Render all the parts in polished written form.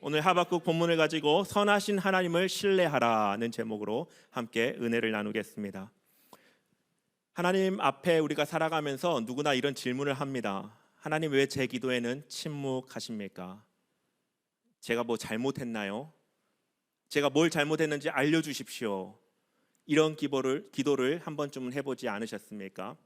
오늘 하박국 본문을 가지고 선하신 하나님을 신뢰하라는 제목으로 함께 은혜를 나누겠습니다. 하나님 앞에 우리가 살아가면서 누구나 이런 질문을 합니다. 하나님, 왜 제 기도에는 침묵하십니까? 제가 뭐 잘못했나요? 제가 뭘 잘못했는지 알려주십시오. 이런 기도를 한 번쯤은 해보지 않으셨습니까?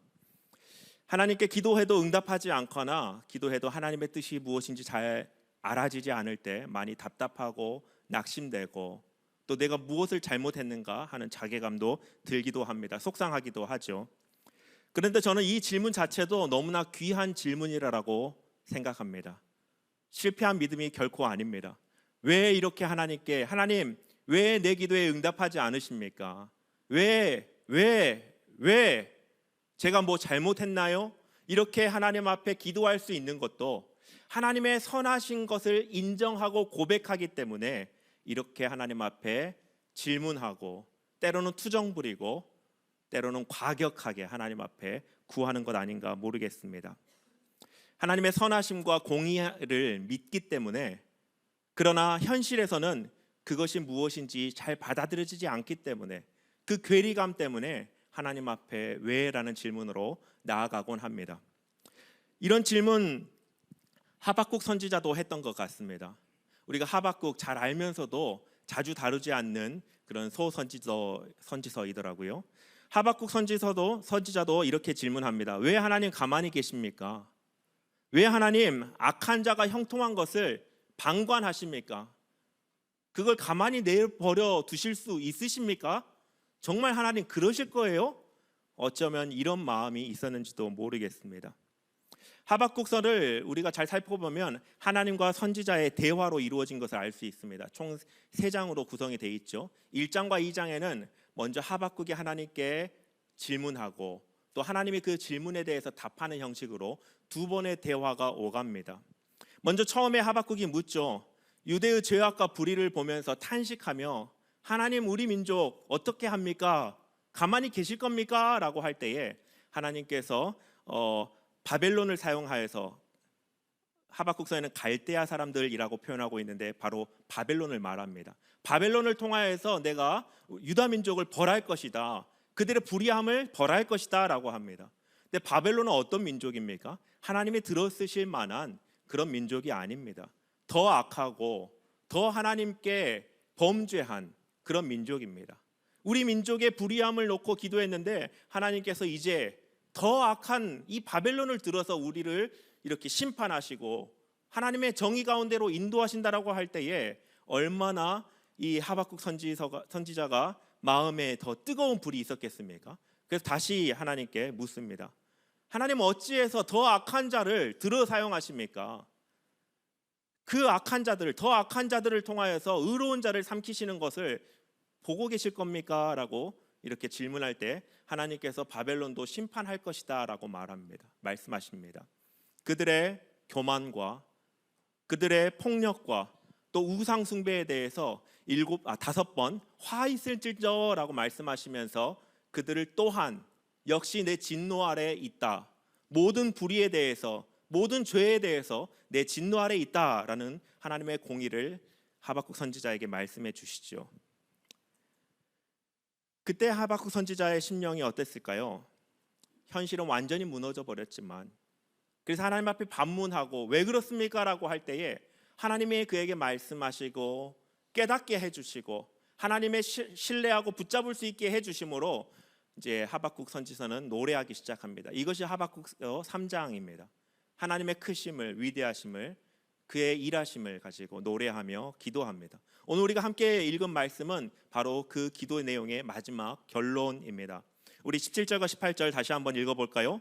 하나님께 기도해도 응답하지 않거나 기도해도 하나님의 뜻이 무엇인지 잘 알아지지 않을 때 많이 답답하고 낙심되고 또 내가 무엇을 잘못했는가 하는 자괴감도 들기도 합니다. 속상하기도 하죠. 그런데 저는 이 질문 자체도 너무나 귀한 질문이라고 생각합니다. 실패한 믿음이 결코 아닙니다. 왜 이렇게 하나님께, 하나님 왜 내 기도에 응답하지 않으십니까? 왜 제가 뭐 잘못했나요? 이렇게 하나님 앞에 기도할 수 있는 것도 하나님의 선하신 것을 인정하고 고백하기 때문에 이렇게 하나님 앞에 질문하고 때로는 투정 부리고 때로는 과격하게 하나님 앞에 구하는 것 아닌가 모르겠습니다. 하나님의 선하심과 공의를 믿기 때문에, 그러나 현실에서는 그것이 무엇인지 잘 받아들여지지 않기 때문에 그 괴리감 때문에 하나님 앞에 왜라는 질문으로 나아가곤 합니다. 이런 질문 하박국 선지자도 했던 것 같습니다. 우리가 하박국 잘 알면서도 자주 다루지 않는 그런 선지서이더라고요. 하박국 선지자도 이렇게 질문합니다. 왜 하나님 가만히 계십니까? 왜 하나님 악한 자가 형통한 것을 방관하십니까? 그걸 가만히 내버려 두실 수 있으십니까? 정말 하나님 그러실 거예요? 어쩌면 이런 마음이 있었는지도 모르겠습니다. 하박국서를 우리가 잘 살펴보면 하나님과 선지자의 대화로 이루어진 것을 알 수 있습니다. 총 3장으로 구성이 되어 있죠. 1장과 2장에는 먼저 하박국이 하나님께 질문하고 또 하나님이 그 질문에 대해서 답하는 형식으로 2번의 대화가 오갑니다. 먼저 처음에 하박국이 묻죠. 유대의 죄악과 불의를 보면서 탄식하며 하나님, 우리 민족 어떻게 합니까? 가만히 계실 겁니까? 라고 할 때에 하나님께서 바벨론을 사용하여서, 하박국서에는 갈대아 사람들이라고 표현하고 있는데 바로 바벨론을 말합니다. 바벨론을 통하여서 내가 유다 민족을 벌할 것이다, 그들의 불의함을 벌할 것이다 라고 합니다. 근데 바벨론은 어떤 민족입니까? 하나님이 들어쓰실 만한 그런 민족이 아닙니다. 더 악하고 더 하나님께 범죄한 그런 민족입니다. 우리 민족의 불의함을 놓고 기도했는데 하나님께서 이제 더 악한 이 바벨론을 들어서 우리를 이렇게 심판하시고 하나님의 정의 가운데로 인도하신다라고 할 때에 얼마나 이 하박국 선지자가 마음에 더 뜨거운 불이 있었겠습니까? 그래서 다시 하나님께 묻습니다. 하나님, 어찌해서 더 악한 자를 들어 사용하십니까? 그 악한 자들을, 더 악한 자들을 통하여서 의로운 자를 삼키시는 것을 보고 계실 겁니까? 라고 이렇게 질문할 때 하나님께서 바벨론도 심판할 것이다 라고 말씀하십니다. 그들의 교만과 그들의 폭력과 또 우상 숭배에 대해서 5번 화 있을지어다 라고 말씀하시면서 그들을 또한 역시 내 진노 아래에 있다, 모든 불의에 대해서, 모든 죄에 대해서 내 진노 아래에 있다라는 하나님의 공의를 하박국 선지자에게 말씀해 주시죠. 그때 하박국 선지자의 심령이 어땠을까요? 현실은 완전히 무너져 버렸지만, 그래서 하나님 앞에 반문하고 왜 그렇습니까? 라고 할 때에 하나님이 그에게 말씀하시고 깨닫게 해주시고 하나님의 신뢰하고 붙잡을 수 있게 해주심으로 이제 하박국 선지서는 노래하기 시작합니다. 이것이 하박국 3장입니다. 하나님의 크심을, 위대하심을, 그의 일하심을 가지고 노래하며 기도합니다. 오늘 우리가 함께 읽은 말씀은 바로 그 기도의 내용의 마지막 결론입니다. 우리 17절과 18절 다시 한번 읽어볼까요?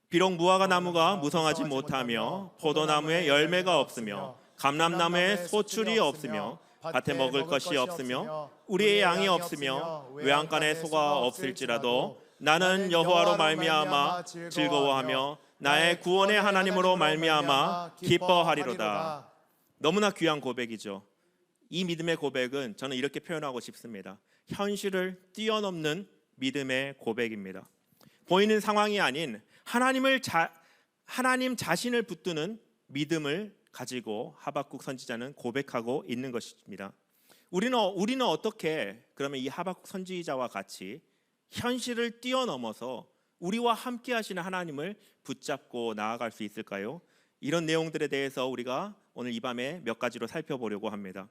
비록 무화과 나무가 무성하지 못하며 포도나무에 열매가 없으며 감람나무에 소출이 없으며 밭에 먹을 것이 없으며 우리의 양이 없으며 외양간에 소가 없을지라도 나는 여호와로 말미암아 즐거워하며 나의 구원의 하나님으로 말미암아 기뻐하리로다. 너무나 귀한 고백이죠. 이 믿음의 고백은 저는 이렇게 표현하고 싶습니다. 현실을 뛰어넘는 믿음의 고백입니다. 보이는 상황이 아닌 하나님 자신을 붙드는 믿음을 가지고 하박국 선지자는 고백하고 있는 것입니다. 우리는 어떻게 그러면 이 하박국 선지자와 같이 현실을 뛰어넘어서 우리와 함께 하시는 하나님을 붙잡고 나아갈 수 있을까요? 이런 내용들에 대해서 우리가 오늘 이 밤에 몇 가지로 살펴보려고 합니다.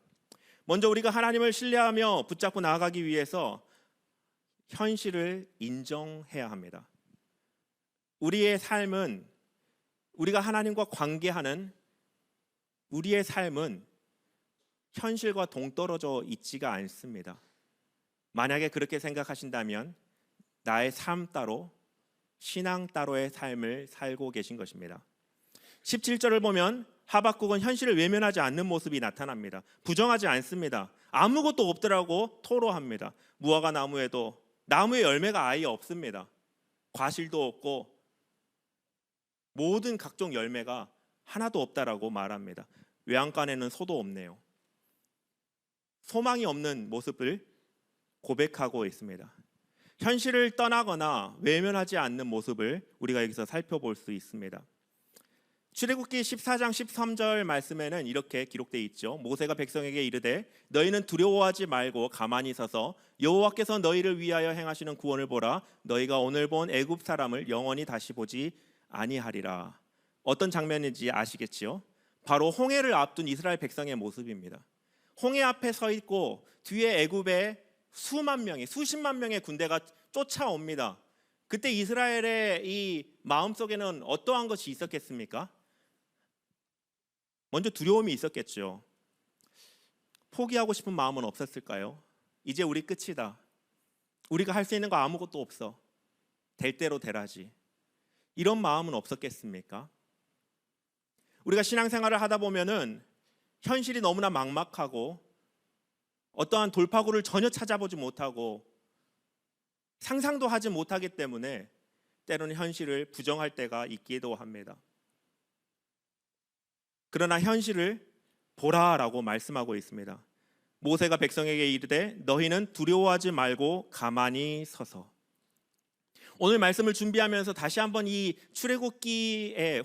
먼저 우리가 하나님을 신뢰하며 붙잡고 나아가기 위해서 현실을 인정해야 합니다. 우리의 삶은, 우리가 하나님과 관계하는 우리의 삶은 현실과 동떨어져 있지가 않습니다. 만약에 그렇게 생각하신다면 나의 삶 따로, 신앙 따로의 삶을 살고 계신 것입니다. 17절을 보면 하박국은 현실을 외면하지 않는 모습이 나타납니다. 부정하지 않습니다. 아무것도 없더라고 토로합니다. 무화과 나무에도 나무에 열매가 아예 없습니다. 과실도 없고 모든 각종 열매가 하나도 없다라고 말합니다. 외양간에는 소도 없네요. 소망이 없는 모습을 고백하고 있습니다. 현실을 떠나거나 외면하지 않는 모습을 우리가 여기서 살펴볼 수 있습니다. 출애굽기 14장 13절 말씀에는 이렇게 기록되어 있죠. 모세가 백성에게 이르되 너희는 두려워하지 말고 가만히 서서 여호와께서 너희를 위하여 행하시는 구원을 보라. 너희가 오늘 본 애굽 사람을 영원히 다시 보지 아니하리라. 어떤 장면인지 아시겠지요? 바로 홍해를 앞둔 이스라엘 백성의 모습입니다. 홍해 앞에 서 있고 뒤에 애굽의 수만 명의, 수십만 명의 군대가 쫓아옵니다. 그때 이스라엘의 이 마음속에는 어떠한 것이 있었겠습니까? 먼저 두려움이 있었겠죠. 포기하고 싶은 마음은 없었을까요? 이제 우리 끝이다. 우리가 할 수 있는 거 아무것도 없어. 될 대로 되라지. 이런 마음은 없었겠습니까? 우리가 신앙생활을 하다 보면은 현실이 너무나 막막하고 어떠한 돌파구를 전혀 찾아보지 못하고 상상도 하지 못하기 때문에 때로는 현실을 부정할 때가 있기도 합니다. 그러나 현실을 보라라고 말씀하고 있습니다. 모세가 백성에게 이르되 너희는 두려워하지 말고 가만히 서서. 오늘 말씀을 준비하면서 다시 한번 이 출애굽기에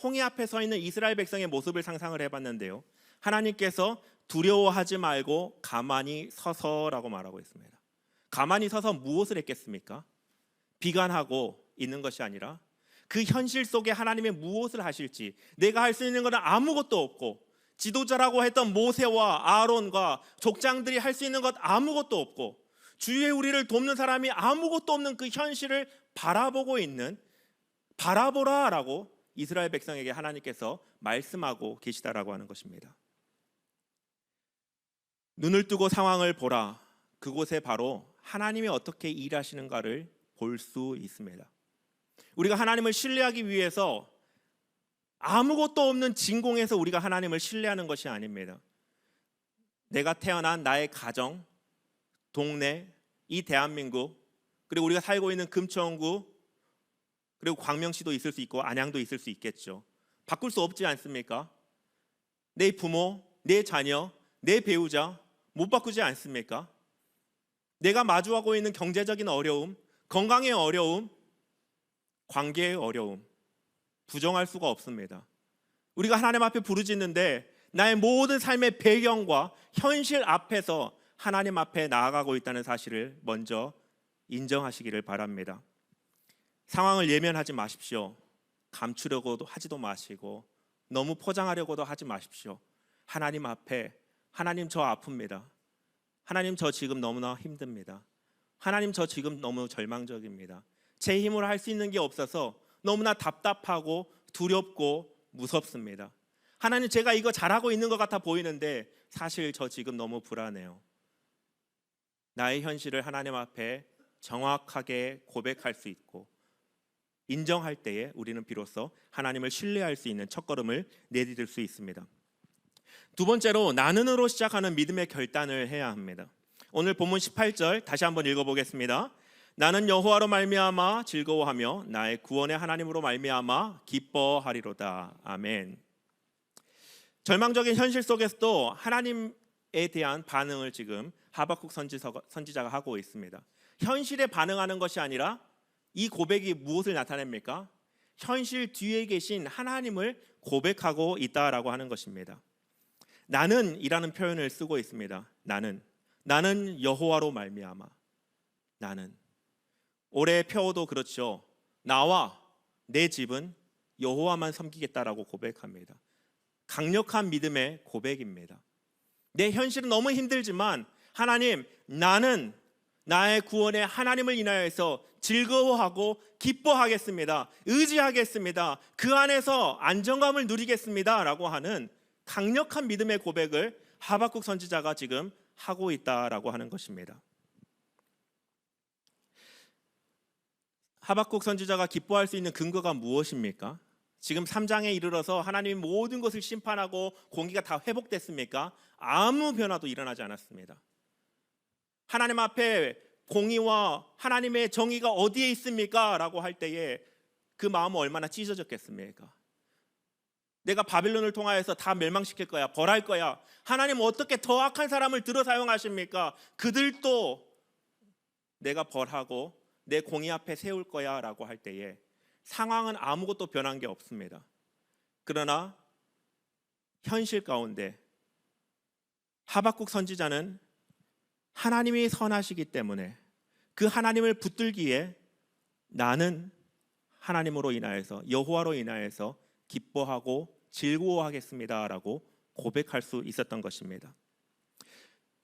홍해 앞에 서 있는 이스라엘 백성의 모습을 상상을 해봤는데요. 하나님께서 두려워하지 말고 가만히 서서라고 말하고 있습니다. 가만히 서서 무엇을 했겠습니까? 비관하고 있는 것이 아니라 그 현실 속에 하나님의 무엇을 하실지, 내가 할 수 있는 것은 아무것도 없고 지도자라고 했던 모세와 아론과 족장들이 할 수 있는 것 아무것도 없고 주위에 우리를 돕는 사람이 아무것도 없는 그 현실을 바라보고 있는, 바라보라라고 이스라엘 백성에게 하나님께서 말씀하고 계시다라고 하는 것입니다. 눈을 뜨고 상황을 보라. 그곳에 바로 하나님이 어떻게 일하시는가를 볼 수 있습니다. 우리가 하나님을 신뢰하기 위해서 아무것도 없는 진공에서 우리가 하나님을 신뢰하는 것이 아닙니다. 내가 태어난 나의 가정, 동네, 이 대한민국, 그리고 우리가 살고 있는 금천구, 그리고 광명시도 있을 수 있고 안양도 있을 수 있겠죠. 바꿀 수 없지 않습니까? 내 부모, 내 자녀, 내 배우자 못 바꾸지 않습니까? 내가 마주하고 있는 경제적인 어려움, 건강의 어려움, 관계의 어려움 부정할 수가 없습니다. 우리가 하나님 앞에 부르짖는데 나의 모든 삶의 배경과 현실 앞에서 하나님 앞에 나아가고 있다는 사실을 먼저 인정하시기를 바랍니다. 상황을 예면하지 마십시오. 감추려고도 하지도 마시고 너무 포장하려고도 하지 마십시오. 하나님 앞에, 하나님 저 아픕니다. 하나님 저 지금 너무나 힘듭니다. 하나님 저 지금 너무 절망적입니다. 제 힘으로 할 수 있는 게 없어서 너무나 답답하고 두렵고 무섭습니다. 하나님 제가 이거 잘하고 있는 것 같아 보이는데 사실 저 지금 너무 불안해요. 나의 현실을 하나님 앞에 정확하게 고백할 수 있고 인정할 때에 우리는 비로소 하나님을 신뢰할 수 있는 첫걸음을 내디딜 수 있습니다. 두 번째로 나는으로 시작하는 믿음의 결단을 해야 합니다. 오늘 본문 18절 다시 한번 읽어보겠습니다. 나는 여호와로 말미암아 즐거워하며 나의 구원의 하나님으로 말미암아 기뻐하리로다. 아멘. 절망적인 현실 속에서도 하나님에 대한 반응을 지금 하박국 선지자가 하고 있습니다. 현실에 반응하는 것이 아니라 이 고백이 무엇을 나타냅니까? 현실 뒤에 계신 하나님을 고백하고 있다라고 하는 것입니다. 나는이라는 표현을 쓰고 있습니다. 나는 여호와로 말미암아. 나는 올해 표어도 그렇죠. 나와 내 집은 여호와만 섬기겠다라고 고백합니다. 강력한 믿음의 고백입니다. 내 현실은 너무 힘들지만 하나님, 나는 나의 구원의 하나님을 인하여서 즐거워하고 기뻐하겠습니다. 의지하겠습니다. 그 안에서 안정감을 누리겠습니다 라고 하는 강력한 믿음의 고백을 하박국 선지자가 지금 하고 있다라고 하는 것입니다. 하박국 선지자가 기뻐할 수 있는 근거가 무엇입니까? 지금 3장에 이르러서 하나님이 모든 것을 심판하고 공기가 다 회복됐습니까? 아무 변화도 일어나지 않았습니다. 하나님 앞에 공의와 하나님의 정의가 어디에 있습니까? 라고 할 때에 그 마음은 얼마나 찢어졌겠습니까? 내가 바빌론을 통하여서 다 멸망시킬 거야, 벌할 거야. 하나님 어떻게 더 악한 사람을 들어 사용하십니까? 그들도 내가 벌하고 내 공의 앞에 세울 거야 라고 할 때에 상황은 아무것도 변한 게 없습니다. 그러나 현실 가운데 하박국 선지자는 하나님이 선하시기 때문에 그 하나님을 붙들기에 나는 하나님으로 인하여서 여호와로 인하여서 기뻐하고 즐거워하겠습니다 라고 고백할 수 있었던 것입니다.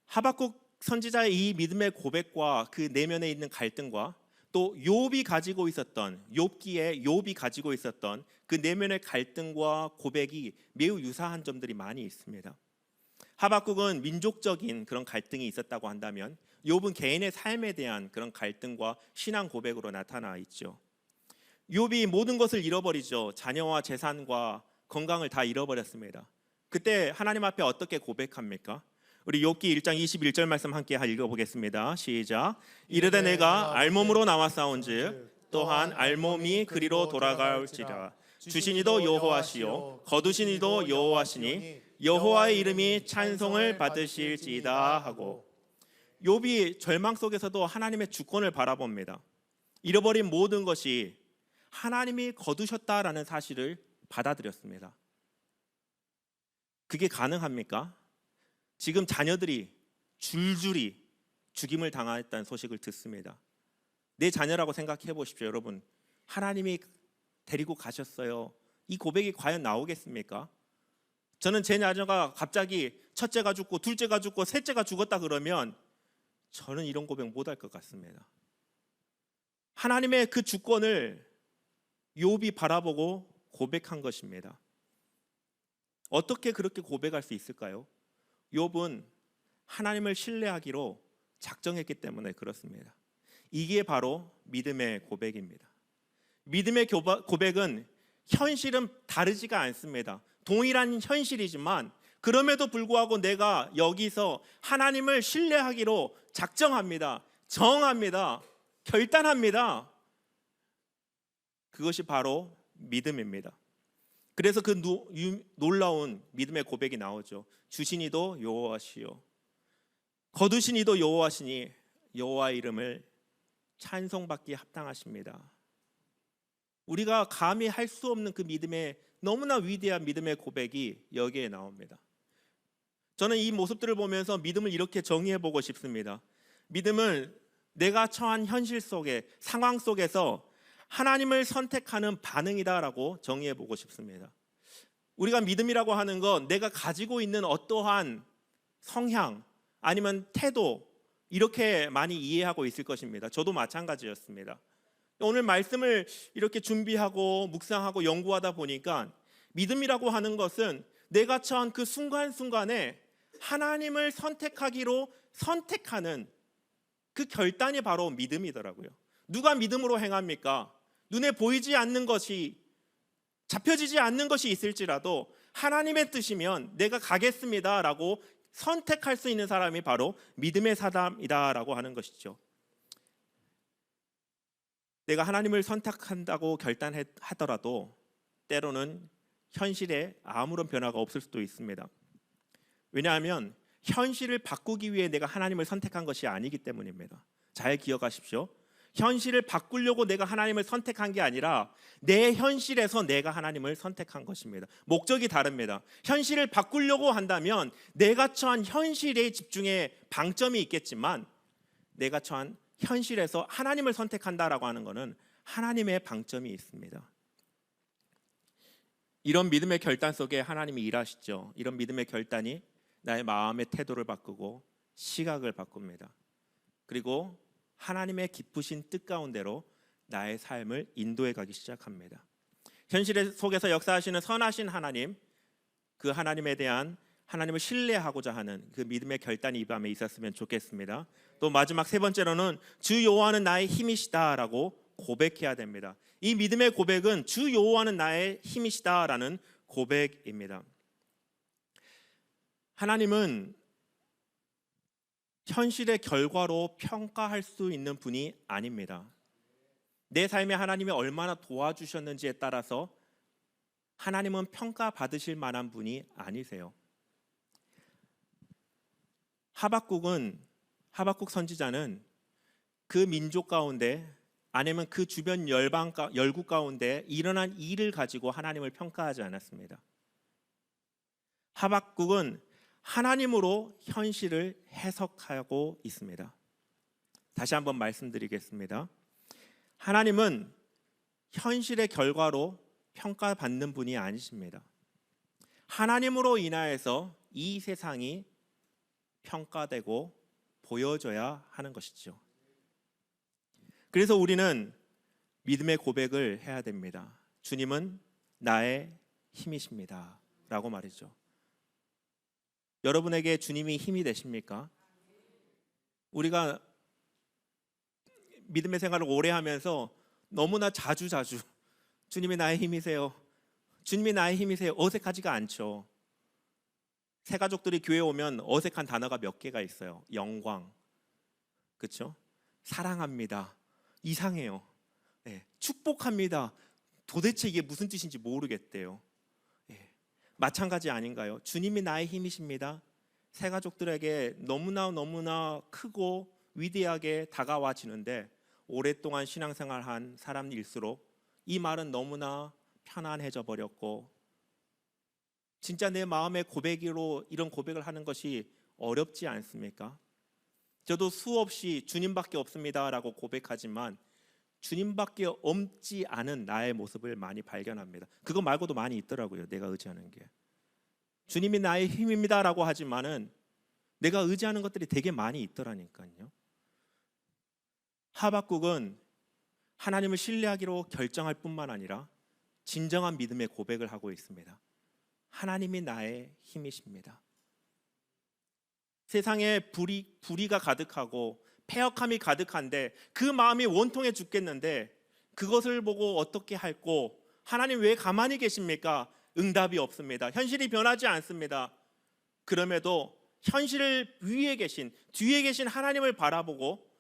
하박국 선지자의 이 믿음의 고백과 그 내면에 있는 갈등과 또 욥이 가지고 있었던 욥기에 가지고 있었던 그 내면의 갈등과 고백이 매우 유사한 점들이 많이 있습니다. 하박국은 민족적인 그런 갈등이 있었다고 한다면 욥은 개인의 삶에 대한 그런 갈등과 신앙 고백으로 나타나 있죠. 욥이 모든 것을 잃어버리죠. 자녀와 재산과 건강을 다 잃어버렸습니다. 그때 하나님 앞에 어떻게 고백합니까? 우리 욥기 1장 21절 말씀 함께 읽어보겠습니다. 시작. 이르되 내가 알몸으로 나왔사온즉 또한 알몸이 그리로 돌아갈지라. 주신 이도 여호와시요 거두신 이도 여호와시니 여호와의 이름이 찬송을 받으실지이다 하고, 욥이 절망 속에서도 하나님의 주권을 바라봅니다. 잃어버린 모든 것이 하나님이 거두셨다라는 사실을 받아들였습니다. 그게 가능합니까? 지금 자녀들이 줄줄이 죽임을 당했다는 소식을 듣습니다. 내 자녀라고 생각해 보십시오. 여러분, 하나님이 데리고 가셨어요. 이 고백이 과연 나오겠습니까? 저는 제 자녀가 갑자기 첫째가 죽고 둘째가 죽고 셋째가 죽었다 그러면 저는 이런 고백 못할 것 같습니다. 하나님의 그 주권을 욥이 바라보고 고백한 것입니다. 어떻게 그렇게 고백할 수 있을까요? 욥은 하나님을 신뢰하기로 작정했기 때문에 그렇습니다. 이게 바로 믿음의 고백입니다. 믿음의 고백은 현실은 다르지가 않습니다. 동일한 현실이지만 그럼에도 불구하고 내가 여기서 하나님을 신뢰하기로 작정합니다. 정합니다. 결단합니다. 그것이 바로 믿음입니다. 그래서 그 놀라운 믿음의 고백이 나오죠. 주신 이도 여호와시요 거두신 이도 여호와시니 여호와의 이름을 찬송받기에 합당하십니다. 우리가 감히 할 수 없는 그 믿음의 너무나 위대한 믿음의 고백이 여기에 나옵니다. 저는 이 모습들을 보면서 믿음을 이렇게 정의해 보고 싶습니다. 믿음을 내가 처한 현실 속에, 상황 속에서 하나님을 선택하는 반응이다라고 정의해 보고 싶습니다. 우리가 믿음이라고 하는 건 내가 가지고 있는 어떠한 성향 아니면 태도, 이렇게 많이 이해하고 있을 것입니다. 저도 마찬가지였습니다. 오늘 말씀을 이렇게 준비하고 묵상하고 연구하다 보니까 믿음이라고 하는 것은 내가 처한 그 순간순간에 하나님을 선택하기로 선택하는 그 결단이 바로 믿음이더라고요. 누가 믿음으로 행합니까? 눈에 보이지 않는 것이, 잡혀지지 않는 것이 있을지라도 하나님의 뜻이면 내가 가겠습니다라고 선택할 수 있는 사람이 바로 믿음의 사람이다라고 하는 것이죠. 내가 하나님을 선택한다고 결단하더라도 때로는 현실에 아무런 변화가 없을 수도 있습니다. 왜냐하면 현실을 바꾸기 위해 내가 하나님을 선택한 것이 아니기 때문입니다. 잘 기억하십시오. 현실을 바꾸려고 내가 하나님을 선택한 게 아니라 내 현실에서 내가 하나님을 선택한 것입니다. 목적이 다릅니다. 현실을 바꾸려고 한다면 내가 처한 현실에 집중해 방점이 있겠지만, 내가 처한 현실에서 하나님을 선택한다라고 하는 것은 하나님의 방점이 있습니다. 이런 믿음의 결단 속에 하나님이 일하시죠. 이런 믿음의 결단이 나의 마음의 태도를 바꾸고 시각을 바꿉니다. 그리고 하나님의 기쁘신 뜻 가운데로 나의 삶을 인도해 가기 시작합니다. 현실 속에서 역사하시는 선하신 하나님, 그 하나님에 대한 하나님을 신뢰하고자 하는 그 믿음의 결단이 이 밤에 있었으면 좋겠습니다. 또 마지막 세 번째로는 주 여호와는 나의 힘이시다라고 고백해야 됩니다. 이 믿음의 고백은 주 여호와는 나의 힘이시다라는 고백입니다. 하나님은 현실의 결과로 평가할 수 있는 분이 아닙니다. 내 삶에 하나님이 얼마나 도와주셨는지에 따라서 하나님은 평가받으실 만한 분이 아니세요. 하박국 선지자는 그 민족 가운데, 아니면 그 주변 열국 가운데 일어난 일을 가지고 하나님을 평가하지 않았습니다. 하박국은 하나님으로 현실을 해석하고 있습니다. 다시 한번 말씀드리겠습니다. 하나님은 현실의 결과로 평가받는 분이 아니십니다. 하나님으로 인하여서 이 세상이 평가되고 보여져야 하는 것이죠. 그래서 우리는 믿음의 고백을 해야 됩니다. 주님은 나의 힘이십니다 라고 말이죠. 여러분에게 주님이 힘이 되십니까? 우리가 믿음의 생활을 오래 하면서 너무나 자주 주님이 나의 힘이세요, 주님이 나의 힘이세요 어색하지가 않죠. 새 가족들이 교회에 오면 어색한 단어가 몇 개가 있어요. 영광, 그렇죠? 사랑합니다, 이상해요. 네. 축복합니다, 도대체 이게 무슨 뜻인지 모르겠대요. 마찬가지 아닌가요? 주님이 나의 힘이십니다. 새 가족들에게 너무나 크고 위대하게 다가와지는데, 오랫동안 신앙생활한 사람일수록 이 말은 너무나 편안해져 버렸고, 진짜 내 마음의 고백으로 이런 고백을 하는 것이 어렵지 않습니까? 저도 수없이 주님밖에 없습니다라고 고백하지만 주님밖에 없지 않은 나의 모습을 많이 발견합니다. 그거 말고도 많이 있더라고요. 내가 의지하는 게. 주님이 나의 힘입니다라고 하지만은 내가 의지하는 것들이 되게 많이 있더라니까요. 하박국은 하나님을 신뢰하기로 결정할 뿐만 아니라 진정한 믿음의 고백을 하고 있습니다. 하나님이 나의 힘이십니다. 세상에 불의가 가득하고 패역함이 가득한데 그 마음이 원통해 죽겠는데 그것을 보고 어떻게 할꼬? 하나님 왜 가만히 계십니까? 응답이 없습니다. 현실이 변하지 않습니다. 그럼에도 현실 위에 계신, 뒤에 계신 하나님을 바라보고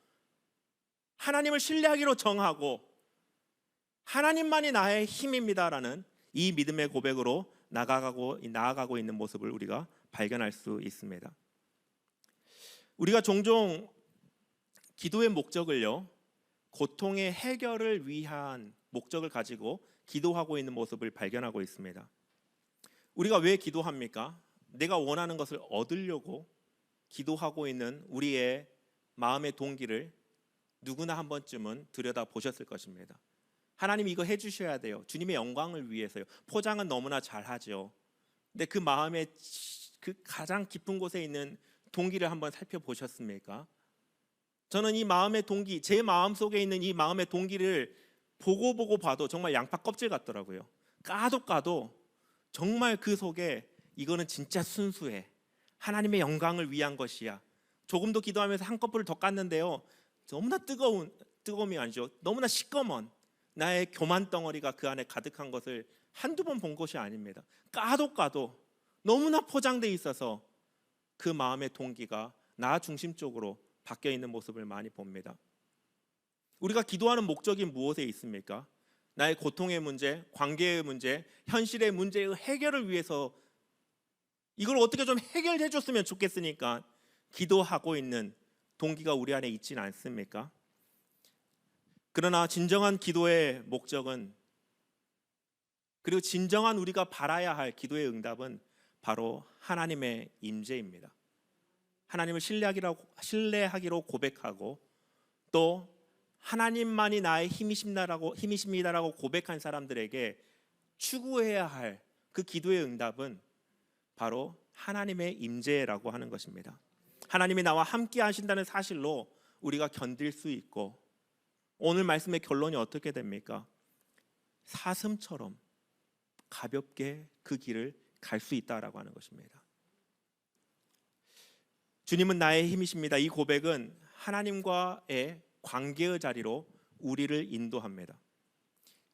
하나님을 신뢰하기로 정하고 하나님만이 나의 힘입니다라는 이 믿음의 고백으로 나아가고 있는 모습을 우리가 발견할 수 있습니다. 우리가 종종 기도의 목적을요, 고통의 해결을 위한 목적을 가지고 기도하고 있는 모습을 발견하고 있습니다. 우리가 왜 기도합니까? 내가 원하는 것을 얻으려고 기도하고 있는 우리의 마음의 동기를 누구나 한 번쯤은 들여다 보셨을 것입니다. 하나님 이거 해주셔야 돼요. 주님의 영광을 위해서요. 포장은 너무나 잘하죠. 근데 그 마음의 그 가장 깊은 곳에 있는 동기를 한번 살펴보셨습니까? 저는 이 마음의 동기, 제 마음 속에 있는 이 마음의 동기를 보고 봐도 정말 양파 껍질 같더라고요. 까도 정말 그 속에 이거는 진짜 순수해. 하나님의 영광을 위한 것이야. 조금 더 기도하면서 한꺼풀을 더 깠는데요, 너무나 뜨거움이 아니죠. 너무나 시꺼먼 나의 교만 덩어리가 그 안에 가득한 것을 한두 번 본 것이 아닙니다. 까도 너무나 포장돼 있어서 그 마음의 동기가 나 중심적으로 바뀌어 있는 모습을 많이 봅니다. 우리가 기도하는 목적이 무엇에 있습니까? 나의 고통의 문제, 관계의 문제, 현실의 문제의 해결을 위해서 이걸 어떻게 좀 해결해 줬으면 좋겠으니까 기도하고 있는 동기가 우리 안에 있지는 않습니까? 그러나 진정한 기도의 목적은, 그리고 진정한 우리가 바라야 할 기도의 응답은 바로 하나님의 임재입니다. 하나님을 신뢰하기로 고백하고, 또 하나님만이 나의 힘이십니다라고 고백한 사람들에게 추구해야 할 그 기도의 응답은 바로 하나님의 임재라고 하는 것입니다. 하나님이 나와 함께 하신다는 사실로 우리가 견딜 수 있고, 오늘 말씀의 결론이 어떻게 됩니까? 사슴처럼 가볍게 그 길을 갈 수 있다라고 하는 것입니다. 주님은 나의 힘이십니다. 이 고백은 하나님과의 관계의 자리로 우리를 인도합니다.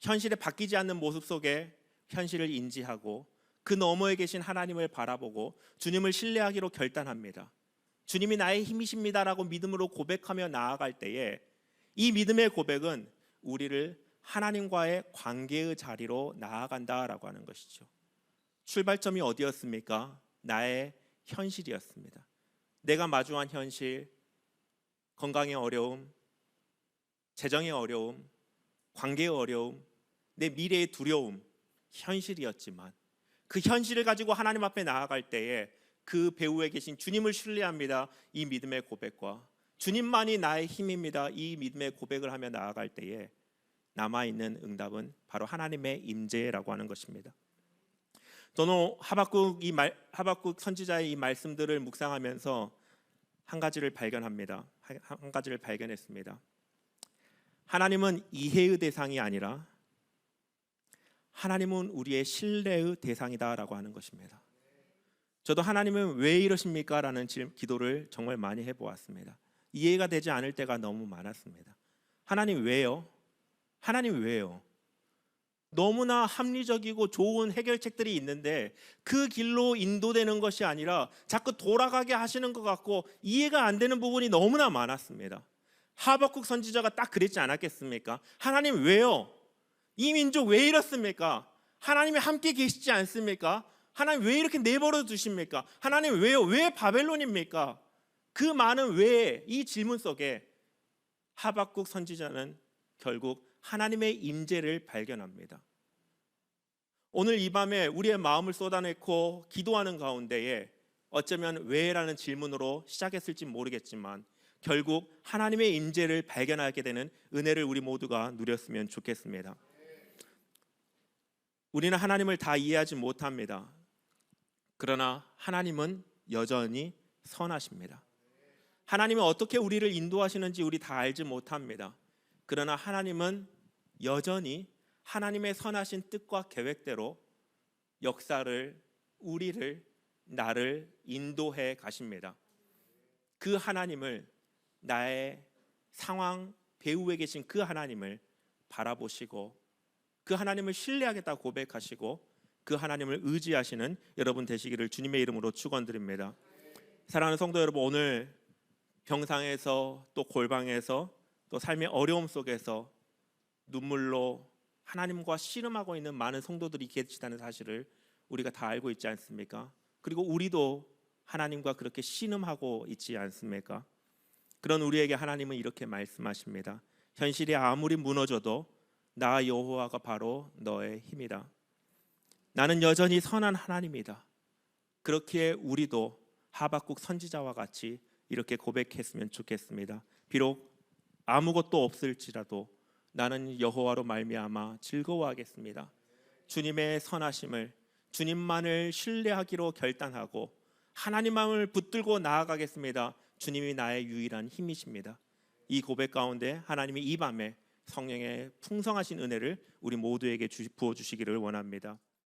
현실에 바뀌지 않는 모습 속에 현실을 인지하고 그 너머에 계신 하나님을 바라보고 주님을 신뢰하기로 결단합니다. 주님이 나의 힘이십니다라고 믿음으로 고백하며 나아갈 때에 이 믿음의 고백은 우리를 하나님과의 관계의 자리로 나아간다라고 하는 것이죠. 출발점이 어디였습니까? 나의 현실이었습니다. 내가 마주한 현실, 건강의 어려움, 재정의 어려움, 관계의 어려움, 내 미래의 두려움, 현실이었지만 그 현실을 가지고 하나님 앞에 나아갈 때에 그 배후에 계신 주님을 신뢰합니다. 이 믿음의 고백과 주님만이 나의 힘입니다. 이 믿음의 고백을 하며 나아갈 때에 남아있는 응답은 바로 하나님의 임재라고 하는 것입니다. 저는 하박국 선지자의 이 말씀들을 묵상하면서 한 가지를 발견했습니다. 하나님은 이해의 대상이 아니라 하나님은 우리의 신뢰의 대상이다라고 하는 것입니다. 저도 하나님은 왜 이러십니까? 라는 기도를 정말 많이 해보았습니다. 이해가 되지 않을 때가 너무 많았습니다. 하나님 왜요? 하나님 왜요? 너무나 합리적이고 좋은 해결책들이 있는데 그 길로 인도되는 것이 아니라 자꾸 돌아가게 하시는 것 같고 이해가 안 되는 부분이 너무나 많았습니다. 하박국 선지자가 딱 그랬지 않았겠습니까? 하나님 왜요? 이 민족 왜 이렇습니까? 하나님이 함께 계시지 않습니까? 하나님 왜 이렇게 내버려 두십니까? 하나님 왜요? 왜 바벨론입니까? 그 많은 왜, 이 질문 속에 하박국 선지자는 결국 하나님의 임재를 발견합니다. 오늘 이 밤에 우리의 마음을 쏟아내고 기도하는 가운데에 어쩌면 왜라는 질문으로 시작했을지 모르겠지만 결국 하나님의 임재를 발견하게 되는 은혜를 우리 모두가 누렸으면 좋겠습니다. 우리는 하나님을 다 이해하지 못합니다. 그러나 하나님은 여전히 선하십니다. 하나님은 어떻게 우리를 인도하시는지 우리 다 알지 못합니다. 그러나 하나님은 여전히 하나님의 선하신 뜻과 계획대로 역사를, 우리를, 나를 인도해 가십니다. 그 하나님을, 나의 상황 배후에 계신 그 하나님을 바라보시고 그 하나님을 신뢰하겠다고 고백하시고 그 하나님을 의지하시는 여러분 되시기를 주님의 이름으로 축원드립니다. 사랑하는 성도 여러분, 오늘 병상에서 또 골방에서 또 삶의 어려움 속에서 눈물로 하나님과 씨름하고 있는 많은 성도들이 계시다는 사실을 우리가 다 알고 있지 않습니까? 그리고 우리도 하나님과 그렇게 씨름하고 있지 않습니까? 그런 우리에게 하나님은 이렇게 말씀하십니다. 현실이 아무리 무너져도 나 여호와가 바로 너의 힘이다. 나는 여전히 선한 하나님이다. 그렇게 우리도 하박국 선지자와 같이 이렇게 고백했으면 좋겠습니다. 비록 아무것도 없을지라도 나는 여호와로 말미암아 즐거워하겠습니다. 주님의 선하심을, 주님만을 신뢰하기로 결단하고 하나님만을 붙들고 나아가겠습니다. 주님이 나의 유일한 힘이십니다. 이 고백 가운데 하나님이 이 밤에 성령의 풍성하신 은혜를 우리 모두에게 부어주시기를 원합니다.